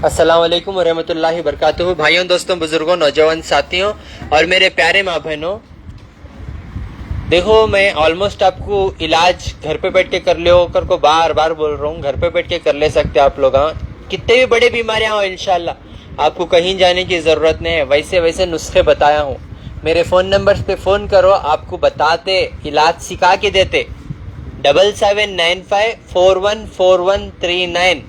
अस्सलाम वालेकुम वरहमतुल्लाहि वबरकातुहू। भाइयों, दोस्तों, बुजुर्गों, नौजवान साथियों और मेरे प्यारे माँ बहनों, देखो, मैं ऑलमोस्ट आपको इलाज घर पे बैठ के कर लो कर को बार बार बोल रहा हूँ। घर पे बैठ के कर ले सकते आप लोग। कितने भी बड़े बीमारियां हो, इंशाल्लाह आपको कहीं जाने की जरूरत नहीं है। वैसे वैसे नुस्खे बताया हूँ। मेरे फोन नंबर पे फोन करो, आपको बताते, इलाज सिखा के देते। 7795414139,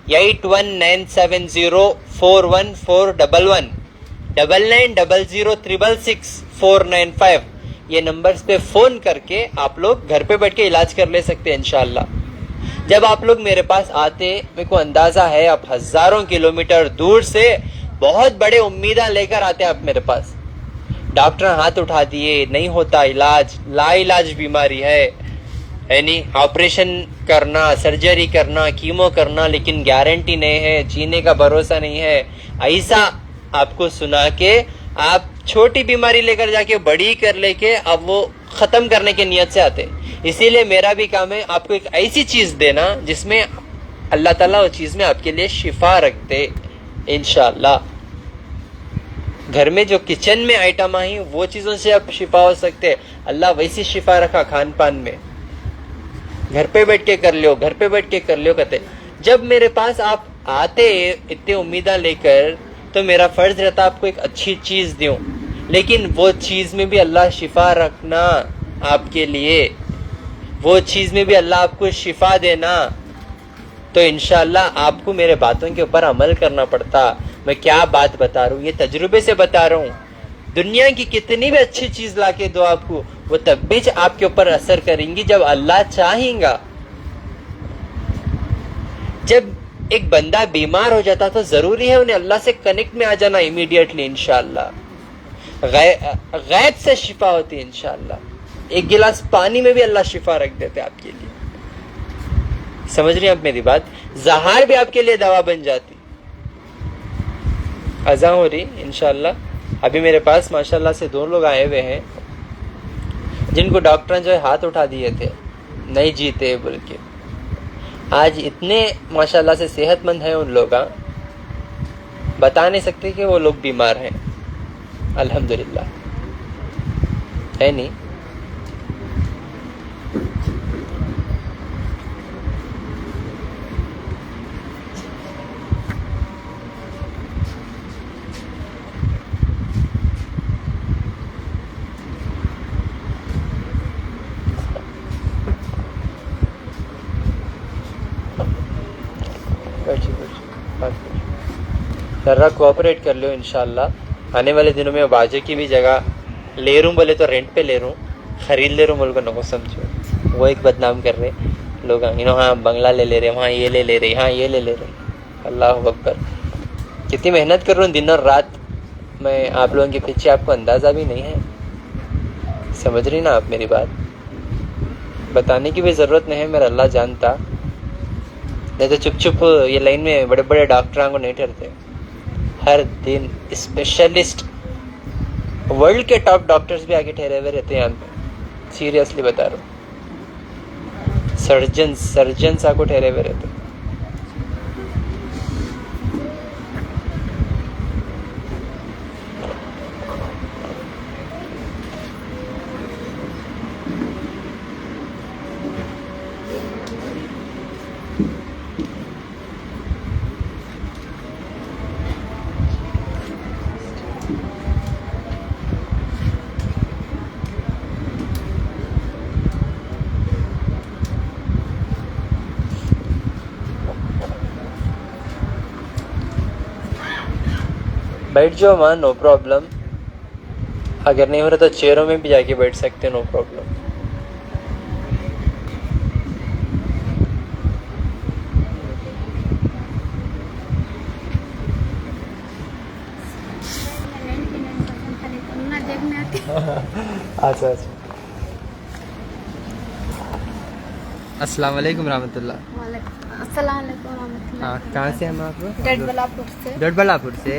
8197041411, 9900666495। ये नंबर्स पे फोन करके आप लोग घर पे बैठ के इलाज कर ले सकते हैं इंशाल्लाह। जब आप लोग मेरे पास आते, मेरे को अंदाजा है आप हजारों किलोमीटर दूर से बहुत बड़े उम्मीदें लेकर आते आप मेरे पास। डॉक्टर हाथ उठा दिए, नहीं होता इलाज, लाइलाज बीमारी है नहीं, ऑपरेशन करना, सर्जरी करना, कीमो करना, लेकिन गारंटी नहीं है, जीने का भरोसा नहीं है। ऐसा आपको सुना के आप छोटी बीमारी लेकर जाके बड़ी कर लेके अब वो खत्म करने की नियत से आते। इसीलिए मेरा भी काम है आपको एक ऐसी चीज देना जिसमें अल्लाह ताला उस चीज में आपके लिए शिफा रखते इंशाल्लाह। घर में जो किचन में आइटम आई वो चीजों से आप शिफा हो सकते। अल्लाह वैसी शिफा रखा खान पान में। घर पे बैठ के कर लो, घर पे बैठ के कर लो कहते। जब मेरे पास आप आते इतनी उम्मीदें लेकर, तो मेरा फर्ज रहता आपको एक अच्छी चीज दूं, लेकिन वो चीज में भी अल्लाह शिफा रखना आपके लिए, वो चीज में भी अल्लाह आपको शिफा देना। तो इंशाल्लाह आपको मेरे बातों के ऊपर अमल करना पड़ता। मैं क्या बात बता रहा हूँ, ये तजुर्बे से बता रहा हूँ। दुनिया की कितनी भी अच्छी चीज लाके दो आपको, वो तब भी आपके ऊपर असर करेंगी जब अल्लाह चाहेगा। जब एक बंदा बीमार हो जाता तो जरूरी है उन्हें अल्लाह से कनेक्ट में आ जाना इमीडिएटली इंशाल्लाह। गैब से शिफा होती है इंशाल्लाह। एक गिलास पानी में भी अल्लाह शिफा रख देते आपके लिए। समझ रही हैं आप मेरी बात? जहार भी आपके लिए दवा बन जाती। अज़ान हो रही इंशाल्लाह। अभी मेरे पास माशाल्लाह से 2 लोग आए हुए हैं जिनको डॉक्टर ने जो है हाथ उठा दिए थे, नहीं जीते बोल के। आज इतने माशाल्लाह से सेहतमंद हैं उन लोग, बता नहीं सकते कि वो लोग बीमार हैं। अल्हम्दुलिल्लाह, है नहीं? जरा कोऑपरेट कर लो इंशाल्लाह। आने वाले दिनों में बाजू की भी जगह ले रूँ, बोले तो रेंट पे ले रूँ, खरीद ले रूँ बोल को नको समझो। वो एक बदनाम कर रहे लोग, हाँ बंगला ले रहे, वहाँ ये ले रहे, हाँ ये ले रहे। अल्लाह अकबर, कितनी मेहनत कर रहा हूँ दिन और रात मैं आप लोगों के पीछे, आपको अंदाज़ा भी नहीं है। समझ रही ना आप मेरी बात? बताने की भी ज़रूरत नहीं है, मेरा अल्लाह जानता। नहीं तो चुप चुप ये लाइन में बड़े बड़े डॉक्टरों को नहीं ठहरते। हर दिन स्पेशलिस्ट, वर्ल्ड के टॉप डॉक्टर्स भी आके ठहरे हुए रहते हैं यहाँ पे। सीरियसली बता रहा हूँ, सर्जन्स आको ठहरे हुए रहते हैं। बैठ जाओ माँ, नो प्रॉब्लम। अगर नहीं हो रहा तो चेयरों में भी जाके बैठ सकते हैं, नो प्रॉब्लम। अच्छा अच्छा। अस्सलाम वालेकुम रहमतुल्लाह। अस्सलाम वालेकुम रहमतुल्लाह। हाँ, कहाँ से हम आप? डडबलापुर से। डडबलापुर से।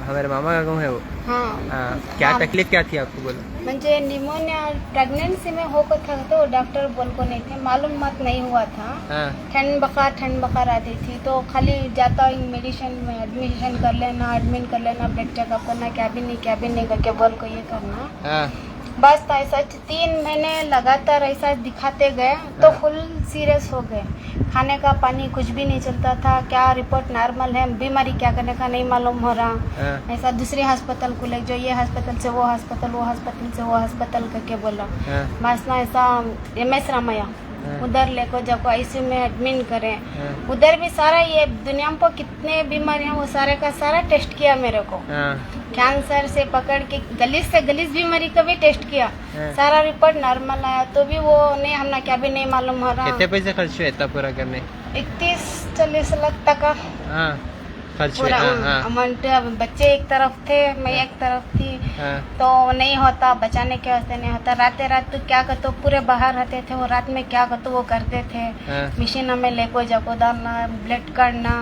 हमारे मामा का गाँव है वो। हाँ। क्या हाँ। तकलीफ क्या थी आपको, बोलो? मुझे निमोनिया प्रेगनेंसी में होकर था तो डॉक्टर बोल को नहीं थे, मालूम मत नहीं हुआ था। हाँ। ठंड बुखार आती थी तो खाली जाता मेडिसिन में एडमिशन कर लेना, एडमिट कर लेना, ब्लड चेकअप करना, क्या भी नहीं करके बोल को ये करना। हाँ। बस ऐसा 3 महीने लगातार ऐसा दिखाते गए तो फुल सीरियस हो गए। खाने का पानी कुछ भी नहीं चलता था, क्या रिपोर्ट नॉर्मल है, बीमारी क्या करने का नहीं मालूम हो रहा। ऐसा दूसरे अस्पताल को ले, जो ये अस्पताल से वो अस्पताल, वो अस्पताल से वो अस्पताल करके बोला। बस ना ऐसा MS रामैया उधर लेको जाको ICU में एडमिट करें। उधर भी सारा ये दुनिया में कितने बीमारियां वो सारे का सारा टेस्ट किया मेरे को। कैंसर से पकड़ के गलीज बीमारी का भी टेस्ट किया। सारा रिपोर्ट नॉर्मल आया तो भी वो नहीं, हमने क्या भी नहीं मालूम हो रहा। कितने पैसे खर्च हुए इतना पूरा करने? 31-40 लाख तक का खर्च हुए। पूरा अमाउंट। बच्चे एक तरफ थे, मैं एक तरफ थी। तो नहीं होता, बचाने के वास्ते नहीं होता। रात तो क्या करते, पूरे बाहर रहते थे वो, रात में क्या करते वो करते थे। मशीन में लेको जाको डालना, ब्लड काटना,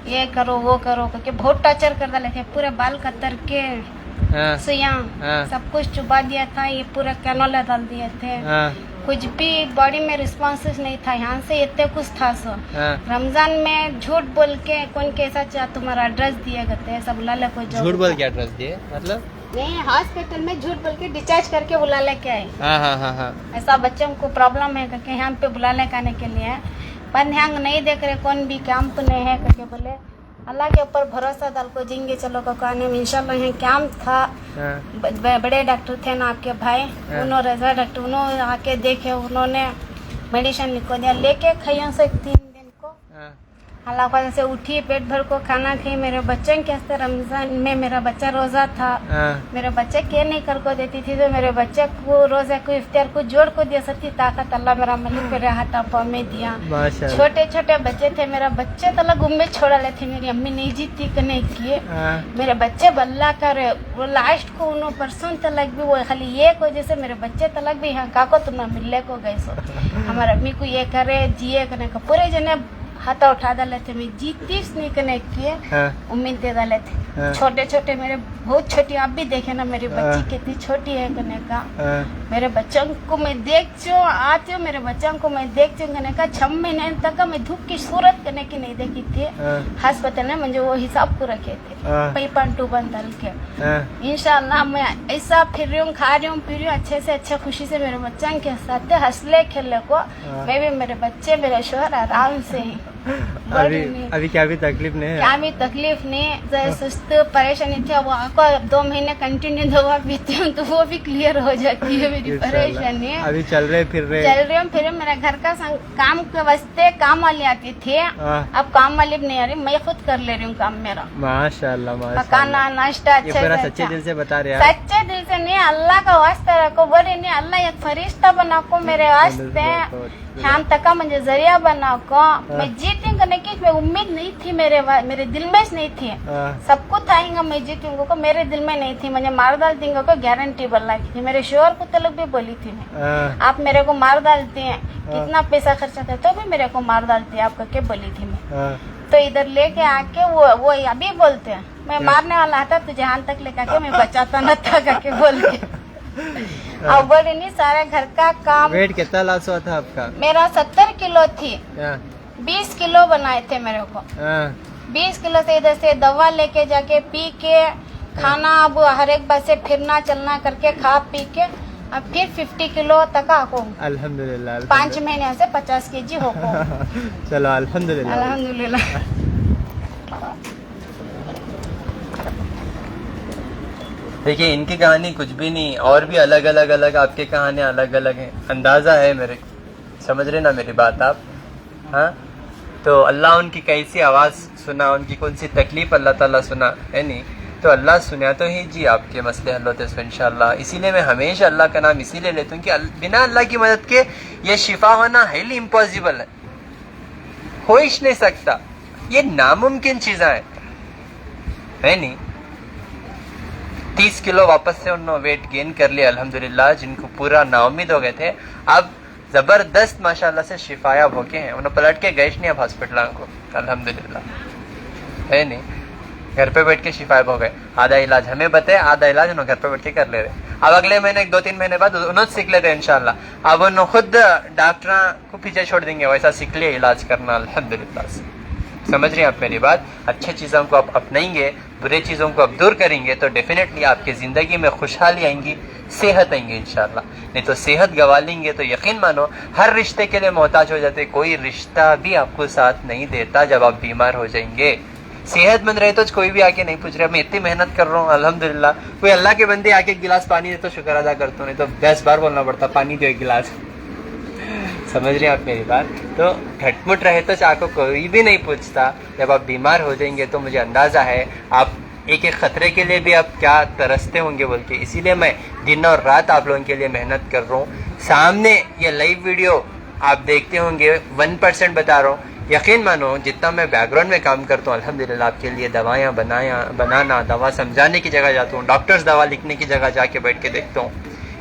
ये करो वो करो करके बहुत टॉर्चर कर डाले थे। पूरे बाल कतर के सुइयां सब कुछ चुबा दिया था, ये पूरा कैनोला डाल दिए थे। कुछ भी बॉडी में रिस्पॉन्सेस नहीं था, यहाँ से इतने कुछ था। सो रमजान में झूठ बोल के कौन कैसा चाह तुम्हारा एड्रेस दिए गए सब बुला ले। कोई झूठ बोल के एड्रेस दिए मतलब? नहीं, हॉस्पिटल में झूठ बोल के डिस्चार्ज करके बुला लेके आए। हाँ। ऐसा बच्चों को प्रॉब्लम है करके यहाँ पे बुला लेके आने के लिए। पर ध्यान नहीं देख रहे, कौन भी कैंप नहीं है करके बोले। अल्लाह के ऊपर भरोसा डाल को जिंगे चलो का कहने में इंशाल्लाह यहाँ कैंप था। बड़े डॉक्टर थे ना आपके भाई, उन्होंने रजा डॉक्टर उन्होंने आके देखे, उन्होंने मेडिसिन लिखो दिया, लेके खाइयों से 3 दिन को अल्लाह वजह से उठी, पेट भर को खाना खाई। मेरे बच्चे के हस्ते रमजान में मेरा बच्चा रोजा था। मेरे बच्चे के नहीं कर को देती थी तो मेरे बच्चे को रोजा को इफ्तार को जोड़ को दिया सकती ताकत अल्लाह मेरा मलिक मेरे हाथ में दिया। छोटे बच्चे थे, मेरा बच्चे तला गुम्बे छोड़ा ले थे, मेरी अम्मी नहीं जीती कि नहीं किए। मेरे बच्चे बल्ला करे वो लास्ट को उन्होंने परसों तलक भी वो खाली ये को जैसे मेरे बच्चे तलक भी यहाँ काको तुम मिलने को गए। सो हमारे अम्मी को ये करे जिए करने का पूरे जने हाथ उठा डाले थे। मैं जीतीस नहीं करने किए, उम्मीद दे डाले थे। छोटे मेरे बहुत छोटी, आप भी देखे ना मेरी बच्ची कितनी छोटी है करने का। मेरे बच्चों को मैं देखती हूँ, आती हूँ, मेरे बच्चों को मैं देखती हूँ करने का। 6 महीने तक मैं धूप की सूरत करने की नहीं देखी थी। अस्पताल ने मुझे वो हिसाब को रखे थे, पैपन टूबन डाल के। इंशाल्लाह मैं ऐसा फिर रही हूँ, खा रही हूँ, पी रही हूँ अच्छे से अच्छा, खुशी से मेरे बच्चों के साथ हंसले खेलने को। मैं भी मेरे बच्चे मेरे शोहर आराम से ही। अभी क्या भी तकलीफ नहीं है? क्या भी तकलीफ नहीं, सुस्त परेशानी थी, वो आपको 2 महीने कंटिन्यू दवा पीती हूँ तो वो भी क्लियर हो जाती है मेरी परेशानी। अभी चल रही फिर मेरा घर का काम के वास्ते काम वाली आती थी, अब काम वाली नहीं आ रही, मैं खुद कर ले रही हूँ काम मेरा। माशाल्लाह पकाना नाश्ता अच्छा सच्चे दिल से बता रहे हैं? सच्चे दिल से नहीं, अल्लाह का वास्ता रखो, बोले नहीं अल्लाह एक फरिश्ता बना को मेरे वास्ते, शाम तक का मुझे जरिया बना को। मैं जीती करने की मैं उम्मीद नहीं थी, मेरे दिल में नहीं थी। सबको थाएंगा मैं जीतूंगा को मेरे दिल में नहीं थी, मुझे मार डाल देंगे को गारंटी बोला थी। मेरे शोहर को तलब भी बोली थी मैं, आप मेरे को मार डालते हैं, कितना पैसा खर्चा था तो भी मेरे को मार डालती है आप करके बोली थी मैं। तो इधर लेके आके वो अभी बोलते हैं मैं मारने वाला था तुझे हाथ तक लेकर के मैं बचाता न था करके बोल के। अब बोले नहीं सारा घर का काम। वेट कितना लॉस हुआ था आपका? मेरा 70 किलो थी, 20 किलो बनाए थे मेरे को। 20 किलो से इधर से दवा लेके जाके पी के खाना, अब हर एक बार से फिरना चलना करके खा पी के अब फिर 50 किलो तक आको अल्हम्दुलिल्लाह। 5 महीने से 50 kg हो को। चलो अल्हम्दुलिल्लाह अल्हम्दुलिल्लाह। देखिए इनकी कहानी कुछ भी नहीं, और भी अलग अलग आपकी कहानियां अलग अलग हैं। अंदाजा है मेरे, समझ रहे ना मेरी बात आप? हाँ, तो अल्लाह उनकी कैसी आवाज़ सुना, उनकी कौन सी तकलीफ अल्लाह ताला सुना है नहीं, तो अल्लाह सुना तो ही जी आपके मसले हल होते हैं इंशाअल्लाह। इसीलिए मैं हमेशा अल्लाह का नाम इसीलिए लेता हूँ कि बिना अल्लाह की मदद के ये शिफा होना हाईली इम्पॉसिबल हो ही नहीं सकता, ये नामुमकिन चीज़ें है नहीं। 30 किलो वापस से उन्होंने वेट गेन कर लिया अल्हम्दुलिल्लाह, जिनको पूरा नाउम्मीद हो गए थे। अब जबरदस्त माशाल्लाह से शिफायाब होके हैं। उन्हें पलट के गए नहीं अब हॉस्पिटल को, अल्हम्दुलिल्लाह है नहीं, घर पे बैठ के शिफायाब हो गए। आधा इलाज हमें बताए, आधा इलाज उन्होंने घर पे बैठ के कर ले रहे। अब अगले महीने 2-3 महीने बाद उन्होंने सीख लेते हैं इंशाल्लाह। अब उन्होंने खुद डॉक्टर को पीछे छोड़ देंगे, वैसा सीख लिया इलाज करना अल्हम्दुलिल्लाह से। समझ रहे हैं आप मेरी बात? अच्छे चीज़ों को आप अपनाएंगे, बुरे चीज़ों को आप दूर करेंगे तो डेफिनेटली आपकी ज़िंदगी में खुशहाली आएंगी, सेहत आएंगी इंशाल्लाह। नहीं तो सेहत गवा लेंगे तो यकीन मानो हर रिश्ते के लिए मोहताज हो जाते, कोई रिश्ता भी आपको साथ नहीं देता जब आप बीमार हो जाएंगे। सेहतमंद रहे तो कोई भी आके नहीं पूछ रहा मैं इतनी मेहनत कर रहा हूँ अल्हम्दुलिल्लाह। कोई अल्लाह के बंदे आके एक गिलास पानी दे तो शुक्र अदा करता हूँ, नहीं तो 10 बार बोलना पड़ता पानी दो एक गिलास। समझ रहे हैं आप मेरी बात? तो घटमुट रहे तो आपको कोई भी नहीं पूछता, जब आप बीमार हो जाएंगे तो मुझे अंदाज़ा है आप एक एक खतरे के लिए भी आप क्या तरसते होंगे बोल के। इसीलिए मैं दिन और रात आप लोगों के लिए मेहनत कर रहा हूँ। सामने ये लाइव वीडियो आप देखते होंगे, 1% बता रहा हूँ, यकीन मानो जितना मैं बैकग्राउंड में काम करता हूँ अल्हम्दुलिल्लाह आपके लिए दवाइयाँ बनाना, दवा समझाने की जगह जाता हूँ, डॉक्टर्स दवा लिखने की जगह जाके बैठ के देखता हूँ।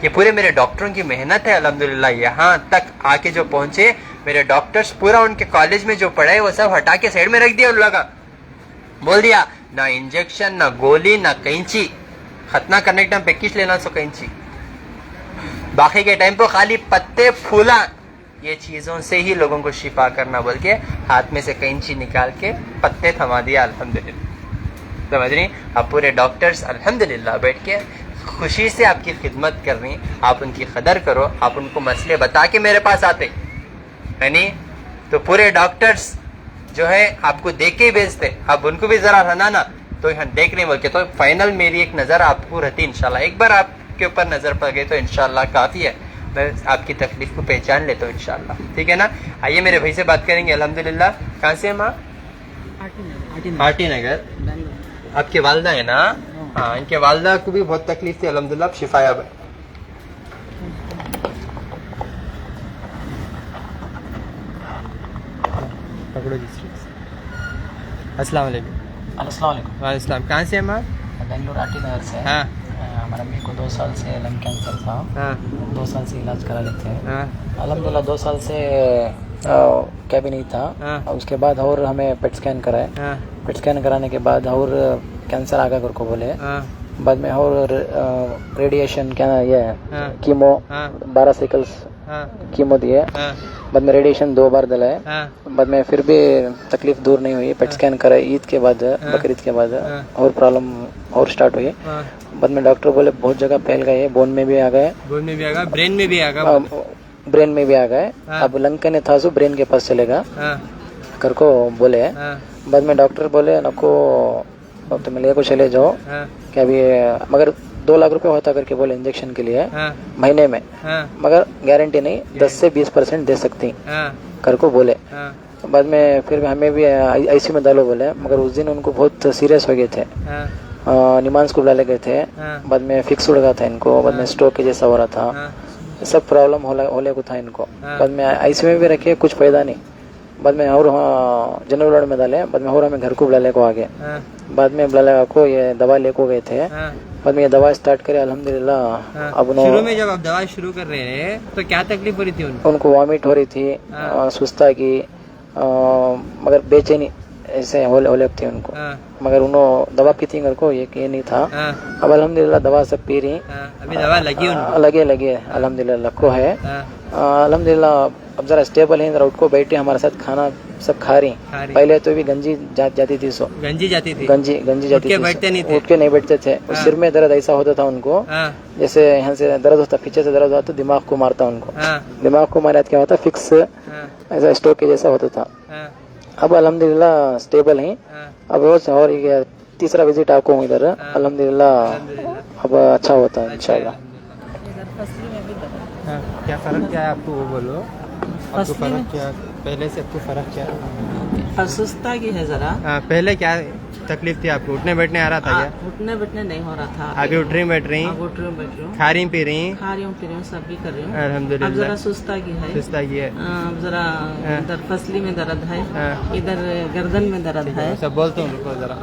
ये पूरे मेरे डॉक्टरों की मेहनत है अल्हम्दुलिल्लाह। यहाँ तक आके जो पहुँचे मेरे डॉक्टर्स, पूरा उनके कॉलेज में जो पढ़ाए वो सब हटा के साइड में रख दिया उन लोगों का। बोल दिया ना इंजेक्शन, ना गोली, ना कैंची, खतना करने के टाइम पैकेज लेना सो कैंची, बाकी के टाइम पर खाली पत्ते फूला, ये चीज़ों से ही लोगों को शिफा करना बोल के हाथ में से कैंची निकाल के पत्ते थमा दिया अल्हम्दुलिल्लाह। समझ रही? अब पूरे डॉक्टर्स अल्हम्दुलिल्लाह बैठ के खुशी से आपकी खिदमत कर रही, आप उनकी कदर करो, आप उनको मसले बता के मेरे पास आते है नहीं तो पूरे डॉक्टर्स जो है आपको देख के ही भेजते, अब उनको भी जरा रहना तो यहाँ देख नहीं बोल के। तो फाइनल मेरी एक नज़र आपको रहती इंशाल्लाह, एक बार आपके ऊपर नज़र पड़ गई तो इंशाल्लाह काफ़ी है, मैं आपकी तकलीफ को पहचान लेता हूँ इंशाल्लाह, ठीक है ना? आइए मेरे भाई से बात करेंगे अल्हम्दुलिल्लाह। कहाँ से माँ? आरटी नगर। आपके वालदा है ना? हाँ, इनके वालदा को भी बहुत तकलीफ थी अल्हम्दुलिल्लाह, अब शिफायाब है। पकड़ो जी। अस्सलाम वालेकुम। अस्सलाम वालेकुम। वालेकुम। कहाँ से है माँ? बेंगलुरु आरटी नगर से। हाँ। हमारा मेरे को 2 साल से लंग कैंसर था। हाँ। 2 साल से इलाज करा लेते हैं। हाँ। अल्हम्दुलिल्लाह 2 साल से क्या भी नहीं था। हाँ। उसके बाद और हमें पेट स्कैन कराए। हाँ। पेट स्कैन कराने के बाद और कैंसर आगा कर को बोले। हाँ। बाद में और रेडिएशन क्या ये हाँ। कीमो, हाँ। 12 साइकिल्स हाँ। कीमो दिए। हाँ। बाद में रेडिएशन 2 बार दिलाए। हाँ। बाद में फिर भी तकलीफ दूर नहीं हुई। पेट स्कैन कराए ईद के बाद, बकरीद के बाद और प्रॉब्लम और स्टार्ट हुई। हाँ। बाद में डॉक्टर बोले बहुत जगह फैल गए, बोन में भी आ गए, बोन में भी आ गया, ब्रेन में भी आ गया, ब्रेन में भी आ गए। हाँ। अब लंग ने था सो ब्रेन के पास चलेगा हाँ। कर को बोले। हाँ। बाद में डॉक्टर बोले नको तुम ले को चले जाओ, हाँ। क्या अभी मगर 2 लाख रुपए होता करके बोले इंजेक्शन के लिए हाँ। महीने में, हाँ। मगर गारंटी नहीं 10 से 20% दे सकती हाँ। कर को बोले। हाँ। बाद में फिर हमें भी आईसीयू में डालो बोले, मगर उस दिन उनको बहुत सीरियस हो गए थे। हाँ। निमांस को डाले गए थे। हाँ। बाद में फिक्स उड़ गया था इनको, बाद में स्ट्रोक के जैसा हो रहा था। हाँ। सब प्रॉब्लम होने को था इनको। हाँ। बाद में आईसीयू में भी रखे, कुछ फायदा नहीं। बाद में और जनरल वार्ड में डाले, बाद में और हमें घर को बुलाने को आ गए। हाँ। बाद में बुलाने को ये दवा ले को गए थे। हाँ। बाद में ये दवा स्टार्ट करे अल्हम्दुलिल्लाह। हाँ। अब शुरू में जब आप दवा शुरू कर रहे हैं तो क्या तकलीफ हो रही थी उनको? उनको वॉमिट हो रही थी, हाँ। सुस्ता की, मगर बेचैनी ऐसे होले थी उनको। हाँ। मगर उन्होंने दवा पी थी, को ये नहीं था। हाँ। अब अल्हम्दुलिल्लाह दवा सब पी रही। हाँ। अभी दवा लगी उनको? लगे अल्हम्दुलिल्लाह को है। हाँ। अल्हम्दुलिल्लाह अब जरा स्टेबल है, जरा उठ को बैठे हमारे साथ खाना सब खा रही। पहले तो भी गंजी जाती थी, सो गंजी जाती थी, गंजी जाती थी, बैठते नहीं थे, उठ के नहीं बैठते थे। हाँ। सिर में दर्द ऐसा होता था उनको। हाँ। जैसे यहाँ से दर्द होता, पीछे से दर्द होता तो दिमाग को मारता उनको। हाँ। दिमाग को मारा क्या होता, फिक्स हाँ। ऐसा स्ट्रोक के जैसा होता था। हाँ। अब अल्हम्दुलिल्लाह स्टेबल है। हाँ। अब रोज और ये तीसरा विजिट आपको हूँ इधर। अल्हम्दुलिल्लाह अब अच्छा होता है इंशाल्लाह। क्या फर्क क्या है आपको वो बोलो, आपको फर्क क्या पहले से, आपको फर्क क्या है? सुस्ता की है जरा। पहले क्या तकलीफ थी आपको? उठने बैठने आ रहा था क्या? उठने बैठने नहीं हो रहा था। अभी उठ रही बैठ रही, अब उठ रही हूँ, बैठ रही हूँ, खा रही पी रही, खा रही हूँ, पी रही हूँ, सब भी कर रही हूँ। अल्हम्दुलिल्लाह। अब जरा सुस्ता की है, सुस्ता की है। अब जरा इधर फसली में दर्द है, हाँ। इधर गर्दन में दर्द है। सब बोलता हूँ, रुको जरा।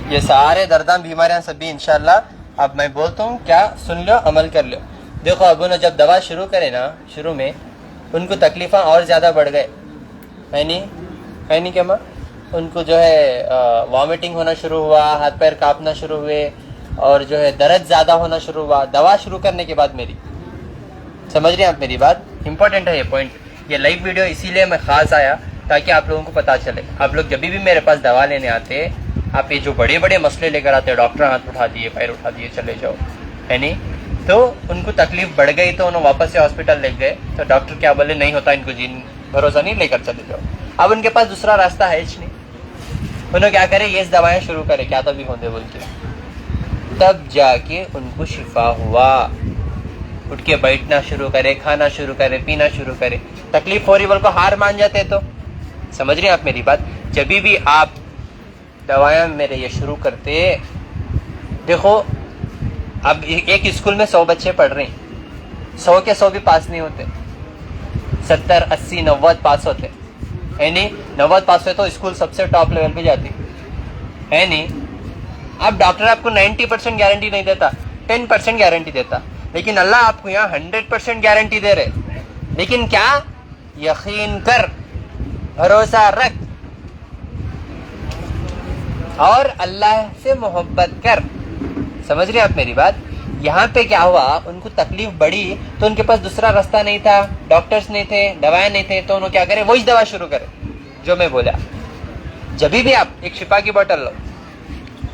ये सारे दर्दां बीमारियां सभी इंशाल्लाह अब मैं बोलता हूँ क्या सुन लो, अमल कर लो। देखो अब उन्होंने जब दवा शुरू करे ना, शुरू में उनको तकलीफा और ज़्यादा बढ़ गए, है नहीं क्या माँ? उनको जो है वॉमिटिंग होना शुरू हुआ, हाथ पैर कांपना शुरू हुए, और जो है दर्द ज़्यादा होना शुरू हुआ दवा शुरू करने के बाद मेरी। समझ रहे हैं आप मेरी बात? इंपॉर्टेंट है ये पॉइंट। ये लाइव वीडियो इसीलिए मैं खास आया ताकि आप लोगों को पता चले। आप लोग जब भी मेरे पास दवा लेने आते, आप ये जो बड़े बड़े मसले लेकर आते, डॉक्टर हाथ उठा दिए, पैर उठा दिए, चले जाओ, है नहीं? तो उनको तकलीफ बढ़ गई तो उन्होंने वापस से हॉस्पिटल ले गए, तो डॉक्टर क्या बोले, नहीं होता इनको, जीन भरोसा नहीं, लेकर चले जाओ। अब उनके पास दूसरा रास्ता है ही नहीं। उन्होंने क्या करे, ये दवाएं शुरू करे, क्या तभी होंगे बोल के, तब जाके उनको शिफा हुआ। उठ के बैठना शुरू करे, खाना शुरू करे, पीना शुरू करे। तकलीफ हो रही बोल को हार मान जाते। तो समझ रहे हैं आप मेरी बात? जब भी आप दवाएं मेरे ये शुरू करते, देखो अब एक स्कूल में 100 बच्चे पढ़ रहे हैं, 100 के 100 भी पास नहीं होते, 70, 80, 90 पास होते, है नहीं? 90 पास हुए तो स्कूल सबसे टॉप लेवल पे जाती, है नहीं? अब डॉक्टर आपको 90% गारंटी नहीं देता, 10% गारंटी देता, लेकिन अल्लाह आपको यहाँ 100% गारंटी दे रहे। लेकिन क्या? यकीन कर, भरोसा रख और अल्लाह से मोहब्बत कर। समझ रहे आप मेरी बात? यहाँ पे क्या हुआ, उनको तकलीफ बढ़ी तो उनके पास दूसरा रास्ता नहीं था, डॉक्टर्स नहीं थे, दवाएं नहीं थे, तो उन्होंने क्या करे, वही दवा शुरू करे जो मैं बोला। जब भी आप एक शिफा की बोतल लो,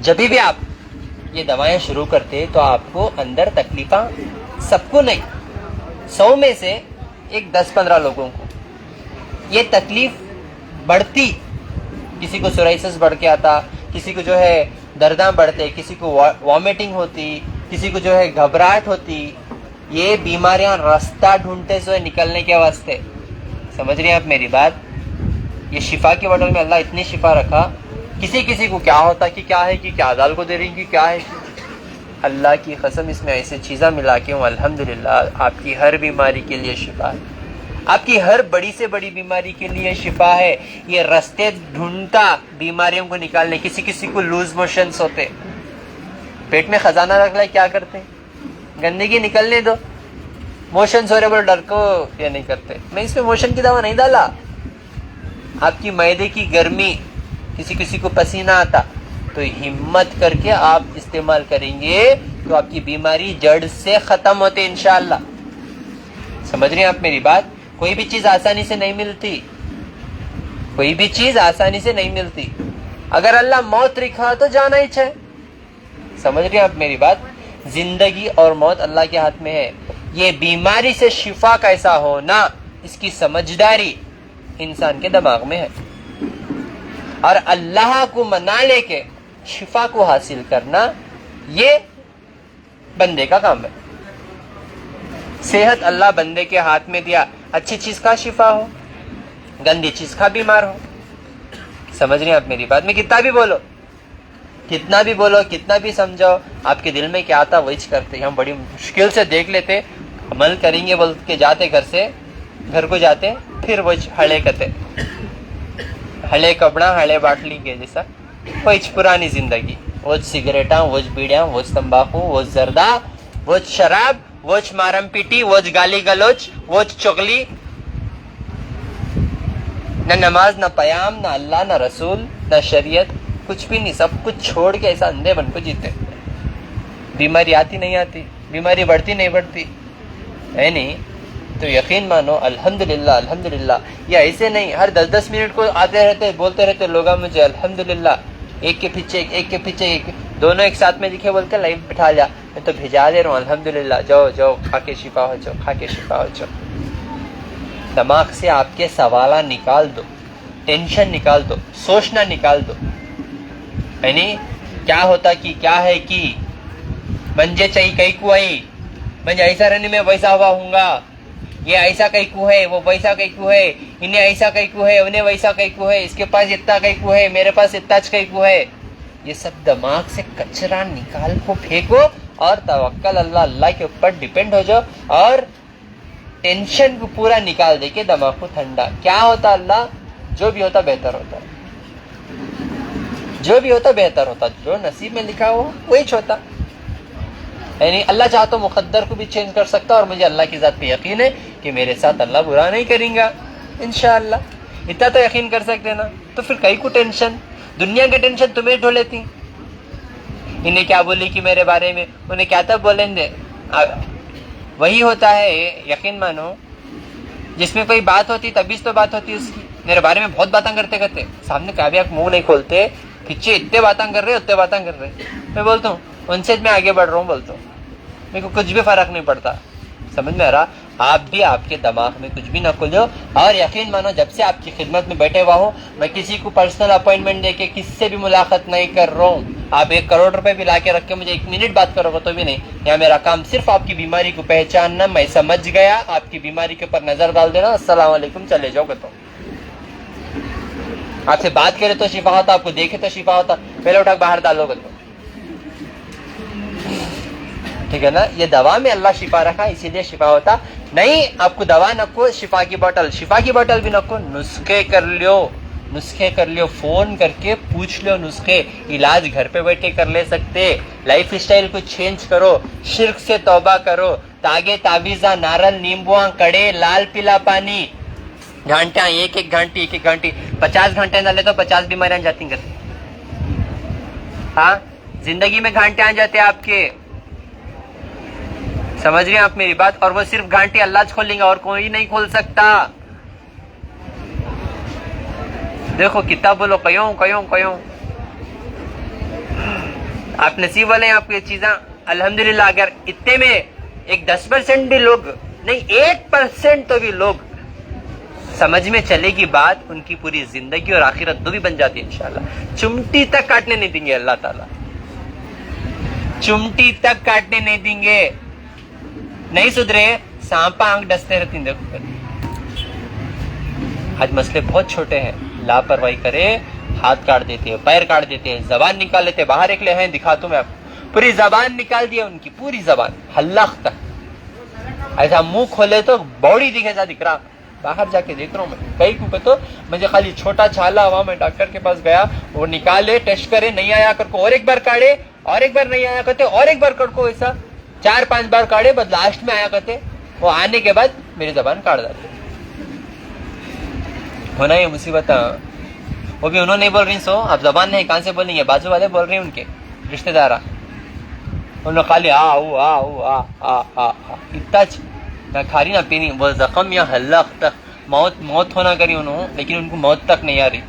जब भी आप ये दवाएं शुरू करते तो आपको अंदर तकलीफा, सबको नहीं, 100 में से एक 10-15 लोगों को ये तकलीफ बढ़ती। किसी को सोराइसिस बढ़ के आता, किसी को जो है दर्दां बढ़ते, किसी को वॉमिटिंग होती, किसी को जो है घबराहट होती। ये बीमारियां रास्ता ढूंढते से निकलने के वास्ते। समझ रहे हैं आप मेरी बात? ये शिफा की बोतल में अल्लाह इतनी शिफा रखा, किसी किसी को क्या होता कि क्या है कि क्या दाल को दे रही कि क्या है, अल्लाह की कसम इसमें ऐसी चीज़ें मिला के हूँ, अल्हम्दुलिल्लाह आपकी हर बीमारी के लिए शिफा है, आपकी हर बड़ी से बड़ी बीमारी के लिए शिफा है। ये रास्ते ढूंढता बीमारियों को निकालने। किसी किसी को लूज मोशंस होते, पेट में खजाना रख ले, क्या करते, गंदगी निकलने दो, मोशंस हो रहे बोलो, डर को ये नहीं करते, मैं इसमें मोशन की दवा नहीं डाला। आपकी मैदे की गर्मी, किसी किसी को पसीना आता, तो हिम्मत करके आप इस्तेमाल करेंगे तो आपकी बीमारी जड़ से खत्म होती इंशाअल्लाह। समझ रहे हैं आप मेरी बात? कोई भी चीज आसानी से नहीं मिलती, कोई भी चीज आसानी से नहीं मिलती। अगर अल्लाह मौत लिखा तो जाना ही चाहिए। समझ रहे हैं आप मेरी बात? जिंदगी और मौत अल्लाह के हाथ में है। ये बीमारी से शिफा कैसा होना, इसकी समझदारी इंसान के दिमाग में है, और अल्लाह को मना लेके शिफा को हासिल करना ये बंदे का काम है। सेहत अल्लाह बंदे के हाथ में दिया, अच्छी चीज का शिफा हो, गंदी चीज का बीमार हो। समझ रहे हैं आप मेरी बात? में कितना भी बोलो, कितना भी बोलो, कितना भी समझाओ, आपके दिल में क्या आता वही करते। हम बड़ी मुश्किल से देख लेते, अमल करेंगे बोल के जाते, घर को जाते, फिर वो हड़े करते, हले कपड़ा हले बाटली के जैसा वही पुरानी जिंदगी, वो सिगरेटा, वो बीड़िया, वो तंबाकू, वो जर्दा, वो शराब, वो मारम पीटी, वो गाली गलोच, वो चुगली, न नमाज, न पयाम, न अल्लाह, न रसूल, न शरीयत, कुछ भी नहीं। सब कुछ छोड़ के ऐसा अंधे बन को जीते। बीमारी आती नहीं आती, बीमारी बढ़ती नहीं बढ़ती, है नहीं? तो यकीन मानो अल्हम्दुलिल्लाह, अल्हम्दुलिल्लाह। ये ऐसे नहीं हर 10-10 मिनट को आते रहते, बोलते रहते लोग मुझे अल्हम्दुलिल्लाह, एक के पीछे एक के पीछे एक, दोनों एक साथ में दिखे बोलते लाइव बिठा लिया, मैं तो भिजा दे रहा हूँ अल्हम्दुलिल्लाह, जाओ जाओ खा के शिफा हो जाओ, खा के शिफा हो जाओ। दिमाग से आपके सवाल निकाल दो, टेंशन निकाल दो, सोचना निकाल दो, है नहीं? क्या होता कि क्या है कि मंजे चाहिए कई को आई, मंजे ऐसा रहने में वैसा हुआ हूँगा, ये ऐसा कई को है, वो वैसा कई को है, इन्हें ऐसा कई को है, उन्हें वैसा कई को है, इसके पास इतना कई को है, मेरे पास इतना कई को है। ये सब दिमाग से कचरा निकाल को फेंको और तवक्कल अल्लाह के ऊपर डिपेंड हो जाओ, और टेंशन को पूरा निकाल दे के दिमाग को ठंडा। क्या होता अल्लाह, जो भी होता बेहतर होता, जो भी होता बेहतर होता, जो नसीब में लिखा हो वही होता। यानी अल्लाह चाहे तो मुकद्दर को भी चेंज कर सकता है, और मुझे अल्लाह की ज़ात पे यकीन है कि मेरे साथ अल्लाह बुरा नहीं करेगा इंशाअल्लाह। इतना तो यकीन कर सकते ना, तो फिर कई को टेंशन, दुनिया की टेंशन तुम्हें ढो लेती। इन्हें क्या बोली कि मेरे बारे में, उन्हें क्या तब बोलेंगे। वही होता है, यकीन मानो, जिसमें कोई बात होती तभी तो बात होती उसकी। मेरे बारे में बहुत बातें करते करते सामने क्या भी आप मुंह नहीं खोलते, खिंचे इतने बातें कर रहे उतने बातें कर रहे, मैं बोलता हूँ उनसे मैं आगे बढ़ रहा हूँ, बोलता हूँ मेरे को कुछ भी फर्क नहीं पड़ता। समझ में आ रहा? आप भी आपके दिमाग में कुछ भी ना खोलो, और यकीन मानो जब से आपकी खिदमत में बैठे हुआ हूँ, मैं किसी को पर्सनल अपॉइंटमेंट देके किससे भी मुलाकात नहीं कर रहा हूँ। आप 1 करोड़ रुपए भी ला के रख के मुझे 1 मिनट बात करोगे तो भी नहीं। यहाँ मेरा काम सिर्फ आपकी बीमारी को पहचानना, मैं समझ गया, आपकी बीमारी के ऊपर नजर डाल देना, अस्सलाम वालेकुम, चले जाओगे। तो आपसे बात करे तो शिफा होता, आपको देखे तो शिफा होता, पहले उठा बाहर डालोगे तो ठीक है ना। ये दवा में अल्लाह शिफा रखा, इसीलिए शिफा होता नहीं। आपको दवा नको, शिफा की बोतल भी नको, नुस्खे कर लियो, फोन करके पूछ लो नुस्खे, इलाज घर पे बैठे कर ले सकते। लाइफ स्टाइल को चेंज करो, शिर्क से तौबा करो, तागे तावीजा, नारल, नींबुआ, कड़े, लाल पीला पानी, घंटा, एक घंटी 50 घंटे डाले तो 50 बीमारियां जाती करती। हाँ, जिंदगी में घंटे आ जाते आपके, समझ रहे हैं आप मेरी बात? और वो सिर्फ घंटे अल्लाह खोलेंगे और कोई नहीं खोल सकता। देखो कितना बोलो कयों आप नसीब वाले हैं, आपको ये चीजें अल्हम्दुलिल्लाह। अगर इतने में एक 10% भी लोग नहीं, 1% तो भी लोग समझ में चलेगी बात, उनकी पूरी जिंदगी और आखिरत दो भी बन जाती है इंशाल्लाह। चुमटी तक काटने नहीं देंगे अल्लाह ताला, चुमटी तक काटने नहीं देंगे। नहीं सुधरे सांपा आंख डसते रहती। देखो आज मसले बहुत छोटे हैं, लापरवाही करे हाथ काट देते हैं, पैर काट देते हैं, जबान निकाल लेते हैं। बाहर एक ले हैं, दिखाता हूं मैं आपको, पूरी जबान निकाल दिया उनकी, पूरी जबान हल्लाख तक। ऐसा मुंह खोले तो बॉडी दिखेगा, दिख रहा। बाहर जाके देख रहा हूँ मैं, कई को तो मुझे खाली छोटा छाला हुआ, मैं डॉक्टर के पास गया, वो निकाले, टेस्ट करे, नहीं आया कर को और एक बार काढ़े, और एक बार नहीं आया करते, और एक बार कर को, ऐसा 4-5 बार काढ़े, बस लास्ट में आया करते। वो आने के बाद मेरी जबान काट डाली। होना ये मुसीबत, वो भी उन्होंने नहीं बोल रही, सो आप जबान नहीं कहां से बोलेंगे, बाजू वाले बोल रहे हैं, उनके रिश्तेदार, उन्होंने खाली आ इतना खारी ना पीनी, वो जख्म या हल्ला तक मौत होना करी उन्होंने, लेकिन उनको मौत तक नहीं आ रही।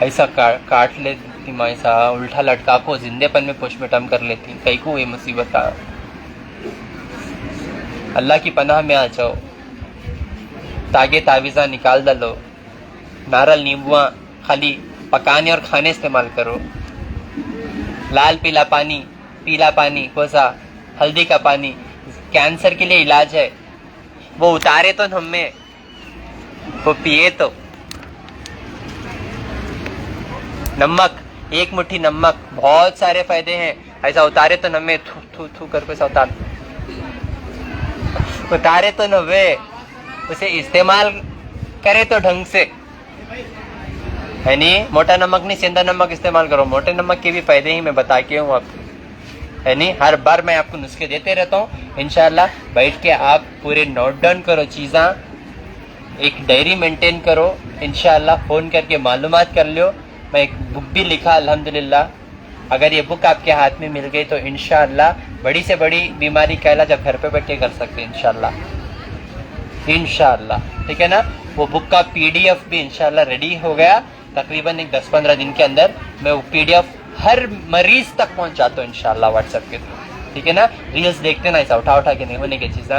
ऐसा काट लेती माँ, ऐसा उल्टा लटका को जिंदेपन में पोस्टमार्टम कर लेती। कई को ये मुसीबत आ, अल्लाह की पनाह में आ जाओ, तागे तावीज़ा निकाल डालो, नारल नींबुआ खाली पकाने और खाने इस्तेमाल करो, लाल पीला पानी कोसा, हल्दी का पानी, कैंसर के लिए इलाज है, वो उतारे तो हमें, वो पिए तो। नमक, 1 मुट्ठी नमक, बहुत सारे फायदे हैं, ऐसा उतारे तो नमे थू करके ऐसा उतारे तो नवे, उसे इस्तेमाल करे तो ढंग से, है नहीं। मोटा नमक नहीं, सेंधा नमक इस्तेमाल करो। मोटे नमक के भी फायदे ही मैं बता के हूँ आपको, है नहीं। हर बार मैं आपको नुस्खे देते रहता हूँ इंशाल्लाह। बैठ के आप पूरे नोट डाउन करो चीज़ा, एक डायरी मेंटेन करो इंशाल्लाह। फ़ोन करके मालूमात कर लो। मैं एक बुक भी लिखा अल्हम्दुलिल्लाह, अगर ये बुक आपके हाथ में मिल गई तो इंशाल्लाह बड़ी से बड़ी बीमारी का इलाज आप घर पे बैठे कर सकते हैं इंशाल्लाह, ठीक है ना। वो बुक का PDF भी इंशाल्लाह रेडी हो गया, तकरीबन एक 10-15 दिन के अंदर मैं वो PDF हर मरीज तक पहुंचाता हूँ इंशाल्लाह व्हाट्सएप के थ्रू, ठीक है ना। रील्स देखते ना, ऐसा उठा के नहीं होने की चीज़,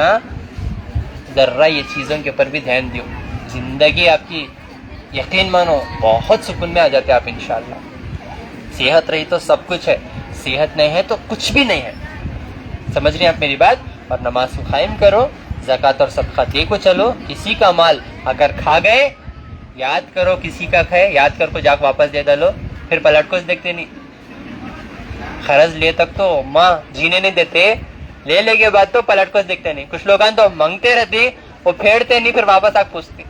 जर्रा ये चीज़ों के ऊपर भी ध्यान दो। जिंदगी आपकी यकीन मानो बहुत सुकून में आ जाते आप इंशाल्लाह। सेहत रही तो सब कुछ है, सेहत नहीं है तो कुछ भी नहीं है, समझ रहे हैं आप मेरी बात। और नमाज को कायम करो, ज़कात और सदका दे को चलो। किसी का माल अगर खा गए, याद करो किसी का खाए, याद कर को जाकर वापस दे डालो, फिर पलट को देखते नहीं। खरज ले तक तो माँ जीने नहीं देते, ले के बाद तो पलट को देखते नहीं। कुछ लोग तो मांगते रहते, वो फेरते नहीं, फिर वापस आप पूछते।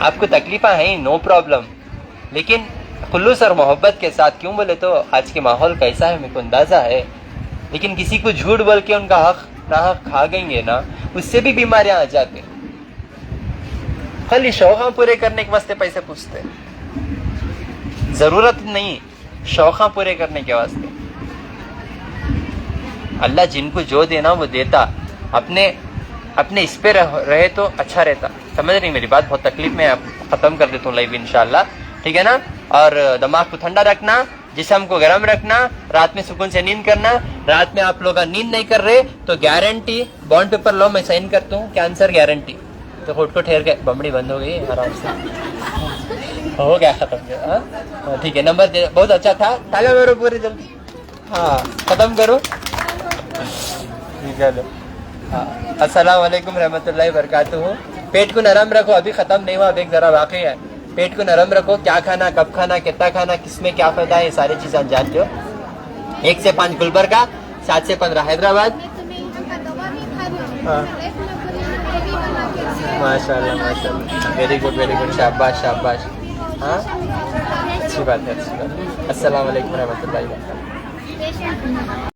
आपको तकलीफा है, नो प्रॉब्लम, लेकिन खुलूस और मोहब्बत के साथ। क्यों बोले तो आज के माहौल कैसा है मेरे को अंदाजा है, लेकिन किसी को झूठ बोल के उनका हक ना हक खा गएंगे ना, उससे भी बीमारियां आ जाती। खाली शौक़ पूरे करने के वास्ते पैसे पूछते, जरूरत नहीं, शौक़ पूरे करने के वास्ते। अल्लाह जिनको जो देना वो देता, अपने इस पे रहे तो अच्छा रहता। समझ रही मेरी बात? बहुत तकलीफ में खत्म कर देता हूँ लाइव इंशाल्लाह, ठीक है ना। और दिमाग को ठंडा रखना, जिस्म को गर्म रखना, रात में सुकून से नींद करना। रात में आप लोग नींद नहीं कर रहे तो गारंटी बॉन्ड पेपर लो, मैं साइन करता हूँ, कैंसर गारंटी। तो खुद को ठहर के बमड़ी बंद हो गई आराम से, हो गया खत्म। ठीक है, नंबर दे, बहुत अच्छा था, तालियां मारो पूरे जल्दी। हाँ खत्म करो, ठीक है। हाँ, अस्सलाम वालेकुम रहमतुल्लाहि बरकातुहू। पेट को नरम रखो, अभी खत्म नहीं हुआ, अब एक जरा वाकई है। पेट को नरम रखो, क्या खाना, कब खाना, कितना खाना, किसमें क्या फायदा है, ये सारी चीजें आप जानते हो। 1 से 5 गुलबर्गा, 7 से 15 हैदराबाद। माशाल्लाह माशाल्लाह, वेरी गुड वेरी गुड, शाबाश शाबाश। हाँ अच्छी बात है, अच्छी बात है। अस्सलाम वालेकुम रहमतुल्लाहि व बरकातुहू।